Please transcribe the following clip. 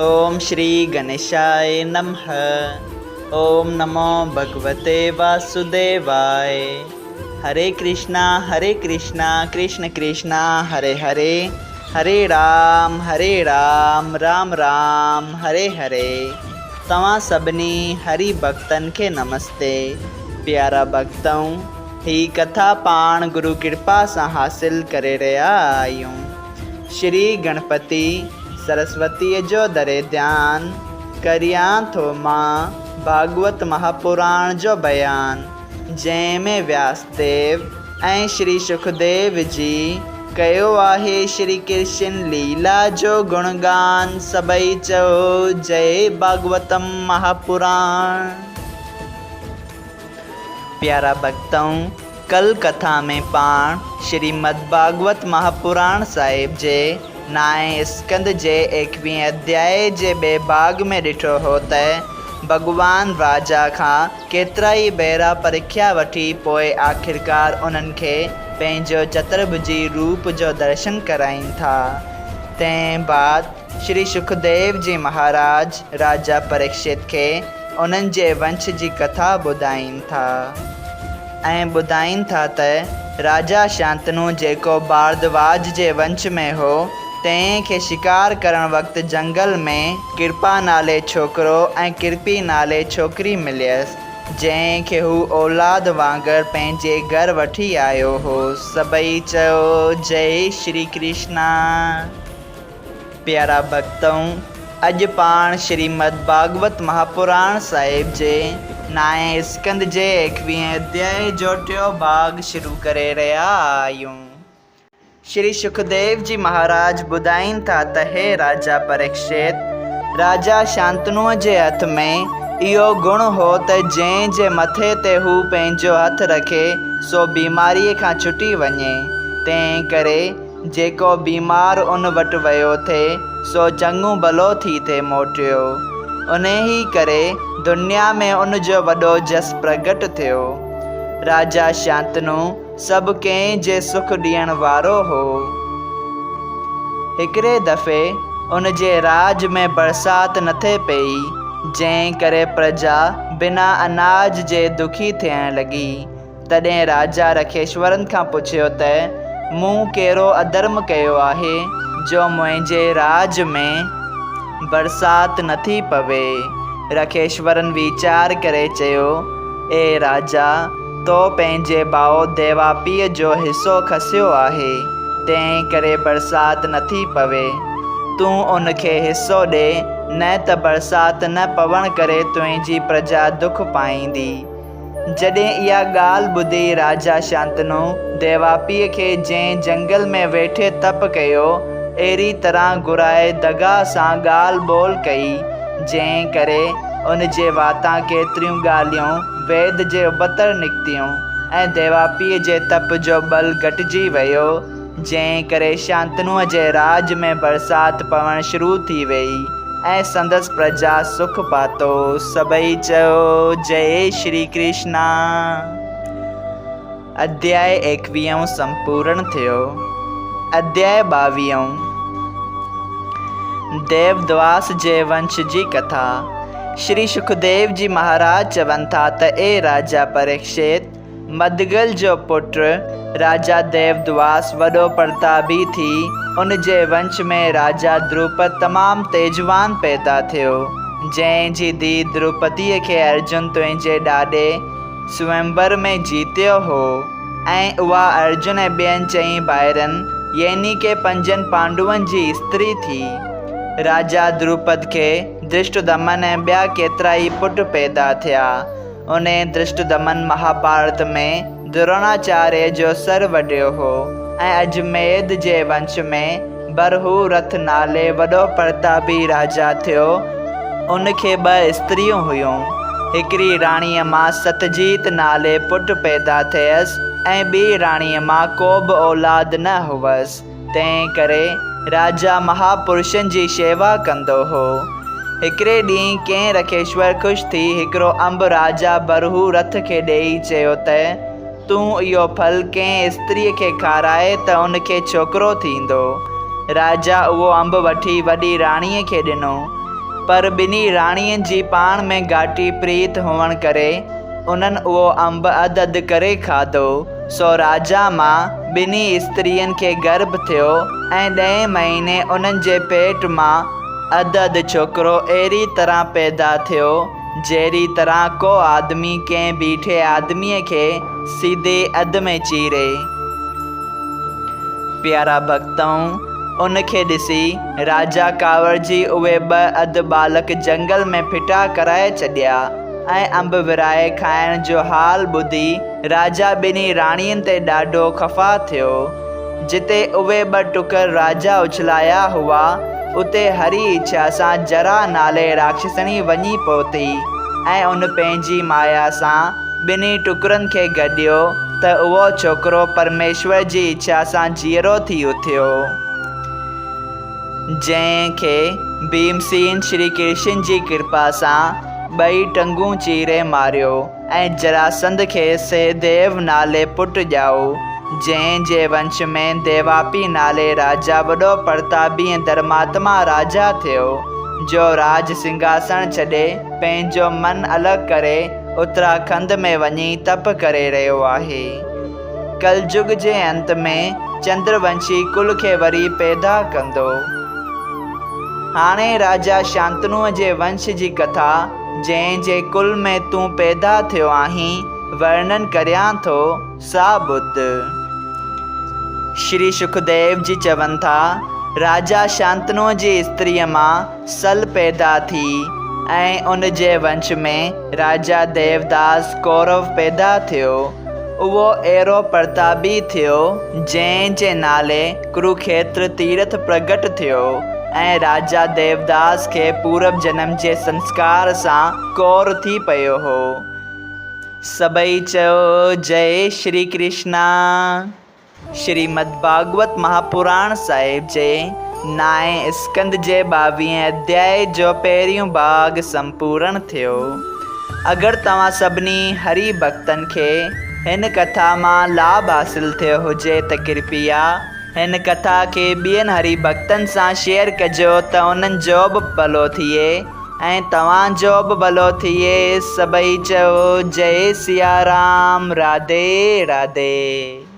ओम श्री गणेशाय नमः। ओम नमो भगवते वासुदेवाय। हरे कृष्णा कृष्ण कृष्णा हरे हरे, हरे राम राम राम हरे हरे। तव्हां सभिनी हरि भक्तन के नमस्ते। प्यारा भक्तों, ही कथा पाण गुरु कृपा से हासिल करे रहा आयूं। श्री गणपति सरस्वती जो दरे ध्यान करिया थो मां भागवत महापुराण जो बयान, जैमें व्यासदेव ऐं श्री सुखदेव जी कयो आहे श्री कृष्ण लीला जो गुणगान। सबई चओ जय भागवतम महापुराण। प्यारा भक्तों, कल कथा में पाण श्रीमद् भागवत महापुराण साहिब जे नाए स्कंद जे 21 अध्याय जे बे भाग में ॾिठो हो त भगवान राजा खां केतिरा ई भेरा परीक्षा वठी पोइ आख़िरकार उन्हनि खे पंहिंजो चतुर्भुजी रूप जो दर्शन कराइनि था। तंहिं बाद श्री सुखदेव जी महाराज राजा परीक्षित खे उन्हनि जे वंश जी कथा ॿुधाइनि था ऐं ॿुधाइनि था त राजा शांतनु जेको भारद्वाज जे वंश में हो, तंहिं खे शिकार करण वक़्तु जंगल में कृपा नाले छोकिरो ऐं कृपी नाले छोकिरी मिलियसि, जंहिंखे हू औलाद वांगुरु पंहिंजे घर वठी आयो हो। सभई चयो जय श्री कृष्णा। प्यारा भक्तों, अॼु पाण श्रीमद् भागवत महापुराण साहिब जे नाए स्कंद जे 21 अध्याय जो 3 भाग शुरू करे रहा आयूं। श्री सुखदेव जी महाराज ॿुधाइनि था त हे राजा परीक्षित, राजा शांतनुअ जे हथ में इहो गुण हो त जंहिं जे मथे ते हू पंहिंजो हथ रखे सो बीमारीअ खां छुटी वञे। तंहिं करे जेको बीमार उन वटि वियो थे सो चङो भलो थी थे मोटियो। उन ही करे दुनिया में उन जो वॾो जस प्रगट थियो। राजा शांतनु सभु कंहिं जे सुख ॾियण वारो हो। हिकिड़े दफ़े उन जे राज में बरसात न थे पई, जंहिं करे प्रजा बिना अनाज जे दुखी थियण लॻी। तॾहिं राजा रखेश्वरनि खां पुछियो त मूं कहिड़ो अधर्म कयो आहे जो मुंहिंजे राज में बरसात नथी पवे। रखेश्वरनि वीचार करे चयो, ए राजा, तो पंहिंजे भाउ देवापीअ जो हिसो खसियो आहे, तंहिं करे बरसात नथी पवे। तूं उनखे हिसो ॾे, न त बरसात न पवण करे तुंहिंजी प्रजा दुख पाईंदी। जॾहिं इहा ॻाल्हि ॿुधी राजा शांतनु देवापीअ खे जंहिं जंगल में वेठे तप कयो, अहिड़ी तरह घुराए दगा सां ॻाल्हि ॿोल कई, जंहिं करे उन जे वातां केतिरियूं ॻाल्हियूं वेद जे उबतर निकितियूं ऐं देवापीअ जे तप जो बल घटिजी वियो, जंहिं करे शांतनुअ जे राज में बरसात पवणु शुरू थी वई ऐं संदसि प्रजा सुख पातो। सभई चयो जय श्री कृष्णा। अध्याय 21 संपूर्ण थियो। अध्याय 22 देवदास जे वंश जी कथा। श्री सुखदेव जी महाराज चवनि था त ए राजा परीक्षित, मदगल जो पुत्र राजा देवदास वॾो प्रतापी थी उन जे वंश में राजा द्रुपद तमामु तेजवान पैदा थियो, जंहिं जी धीउ द्रुपदीअ खे अर्जुन तुंहिंजे ॾाॾे स्वयंवर में जीतियो हो ऐं उहा अर्जुन ऐं ॿियनि 4 भाइरनि यानी के 5 पांडवनि जी स्त्री थी। राजा द्रुपद खे धृष्टद्युम्न ऐं ॿिया केतिरा ई पुट पैदा थिया। उन धृष्टद्युम्न महाभारत में द्रोणाचार्य जो सर वढियो हो ऐं अजमेद जे वंश में बरहूरथ नाले वॾो प्रतापी राजा थियो। उनखे 2 स्त्रियूं हुयूं। हिकिड़ी राणीअ मां सतजीत नाले पुट पैदा थियसि ऐं ॿी राणीअ मां को बि औलाद न हुअसि। तंहिं करे राजा महापुरुषनि जी शेवा कंदो हो। हिकिड़े ॾींहुं कंहिं रखेश्वर ख़ुशि थी हिकिड़ो अंब राजा बरहूरथ खे ॾेई चयो त तूं इहो फल कंहिं स्त्रीअ खे खाराए त उनखे छोकिरो थींदो। राजा उहो अंब वठी वॾी राणीअ खे ॾिनो पर ॿिन्ही राणियुनि जी पाण में घाटी प्रीत हुअण करे उन्हनि उहो अंब अधु करे खाधो। सो राजा मां ॿिन्ही स्त्रियुनि खे गर्भ थियो ऐं 10 महीने उन्हनि जे पेट मां अधु छोकिरो अहिड़ी तरह पैदा थियो जहिड़ी तरह को आदमी कंहिं बीठे आदमीअ खे सीधे अध में चीरे। प्यारा भक्तों, उनखे ॾिसी राजा कांवरजी उहे 2 अधु बालक जंगल में फिटा कराए छॾिया ऐं अंब विराए खाइण जो हाल ॿुधी राजा ॿिन्ही राणियुनि ते ॾाढो ख़फ़ा थियो। जिते उहे 2 टुकर राजा उछलाया हुआ उते हरी इच्छा सां जरा नाले राक्षसणी वञी पहुती ऐं उन पंहिंजी माया सां ॿिन्ही टुकरनि खे गॾियो त उहो छोकिरो परमेश्वर जी इच्छा सां जीअरो थी उथियो, जंहिंखे भीमसेन श्री कृष्ण जी कृपा सां 2 टंगूं चीरे मारियो ऐं जरासंध खे सहदेव नाले पुटु ॼाओ, जंहिंजे वंश में देवापी नाले राजा वॾो प्रतापी ऐं धर्मात्मा राजा थियो, जो राज सिंघासन छॾे पंहिंजो मन अलॻि करे उत्तराखंड में वञी तप करे रहियो आहे। कलयुग जे अंत में चंद्रवंशी कुल खे वरी पैदा कंदो। हाणे राजा शांतनुअ जे वंश जी कथा जंहिंजे कुल में तूं पैदा थियो आहीं वर्णन करियां थो सा ॿुध। श्री सुखदेव जी चवनि था, राजा शांतनु जी स्त्रीअ मां सल पैदा थी ऐं उन जे वंश में राजा देवदास कौरव पैदा थियो। उहो अहिड़ो प्रतापी थियो जंहिंजे नाले कुरुक्षेत्र तीर्थ प्रगट थियो ऐं राजा देवदास खे पूर्व जन्म जे संस्कार सां कौर थी पियो हो। सभई चयो जय श्री कृष्णा। श्रीमद्भागवत महापुराण साहिब जे 9 स्कंद जे 22 अध्याय जो पहिरियों भाग संपूर्ण थियो। अगरि तव्हां सभिनी हरि भक्तनि खे हिन कथा मां लाभ हासिल थियो हुजे त कृपया हिन कथा खे ॿियनि हरि भक्तनि सां शेयर कजो त उन्हनि जो बि भलो थिए ऐं तव्हांजो बि भलो थिए। सभई चयो जय सिया राम, राधे राधे।